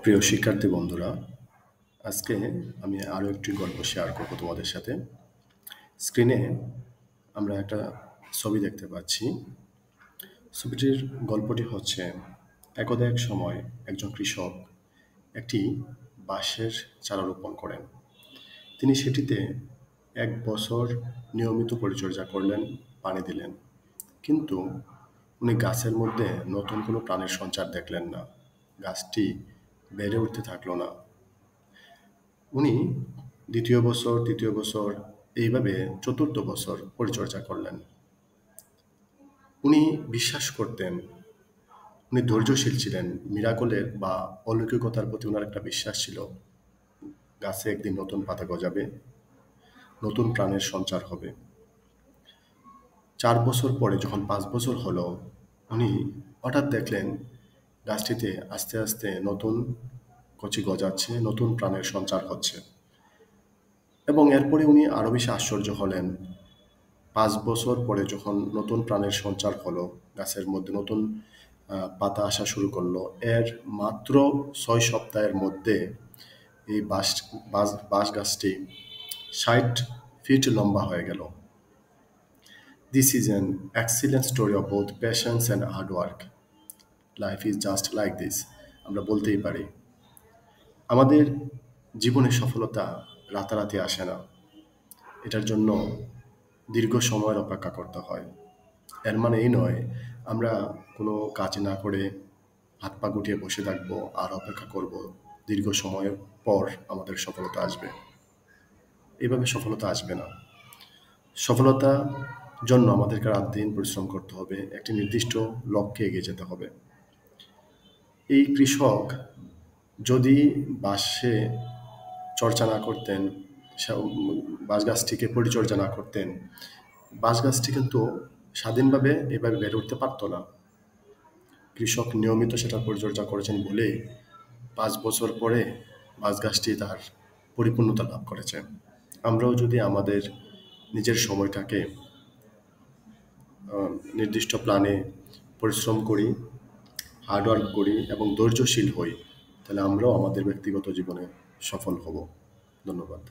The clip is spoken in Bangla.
প্রিয় শিক্ষার্থী বন্ধুরা, আজকে আমি আরও একটি গল্প শেয়ার করব তোমাদের সাথে। স্ক্রিনে আমরা একটা ছবি দেখতে পাচ্ছি। ছবিটির গল্পটি হচ্ছে, একদা এক সময় একজন কৃষক একটি বাঁশের চারা রোপণ করেন। তিনি সেটিতে 1 বছর নিয়মিত পরিচর্যা করলেন, পানি দিলেন। কিন্তু উনি গাছের মধ্যে নতুন কোনো প্রাণের সঞ্চার দেখলেন না। গাছটি বেড়ে উঠতে থাকলো না। উনি দ্বিতীয় বছর, তৃতীয় বছর, এইভাবে চতুর্থ বছর পরিচর্যা করলেন। উনি বিশ্বাস করতেন, উনি ধৈর্যশীল ছিলেন। মিরাকলের বা অলৌকিকতার প্রতি ওনার একটা বিশ্বাস ছিল। গাছে একদিন নতুন পাতা গজাবে, নতুন প্রাণের সঞ্চার হবে। 4 বছর পরে যখন 5 বছর হলো, উনি হঠাৎ দেখলেন গাছটিতে আস্তে আস্তে নতুন কচি গজাচ্ছে, নতুন প্রাণের সঞ্চার হচ্ছে। এবং এরপরে উনি আরো বেশি আশ্চর্য হলেন। 5 বছর পরে যখন নতুন প্রাণের সঞ্চার হলো, গাছের মধ্যে নতুন পাতা আসা শুরু করলো, এর মাত্র 6 সপ্তাহের মধ্যে এই বাঁশ গাছটি 60 ফিট লম্বা হয়ে গেল। This is an excellent story of both passions and hard work. Life is just like this. আমরা বলতেই পারি, আমাদের জীবনে সফলতা রাতারাতি আসে না। এটার জন্য দীর্ঘ সময়ের অপেক্ষা করতে হয়। এর মানে এই নয় আমরা কোনো কাজ না করে হাত পা গুটিয়ে বসে থাকবো আর অপেক্ষা করব দীর্ঘ সময়ের পর আমাদের সফলতা আসবে। এইভাবে সফলতা আসবে না। সফলতার জন্য আমাদেরকে রাত দিন পরিশ্রম করতে হবে, একটি নির্দিষ্ট লক্ষ্যে এগিয়ে যেতে হবে। এই কৃষক যদি বাঁশে চর্চা না করতেন, বাঁশ গাছটিকে পরিচর্যা না করতেন, বাঁশ গাছটি কিন্তু স্বাধীনভাবে এভাবে বেড়ে উঠতে পারতো না। কৃষক নিয়মিত সেটা পরিচর্যা করেছেন বলে 5 বছর পরে বাঁশ গাছটি তার পরিপূর্ণতা লাভ করেছে। আমরাও যদি আমাদের নিজের সময়টাকে নির্দিষ্ট প্ল্যানে পরিশ্রম করি, হার্ডওয়ার্ক করি এবং ধৈর্যশীল হই, তাহলে আমরাও আমাদের ব্যক্তিগত জীবনে সফল হব। ধন্যবাদ।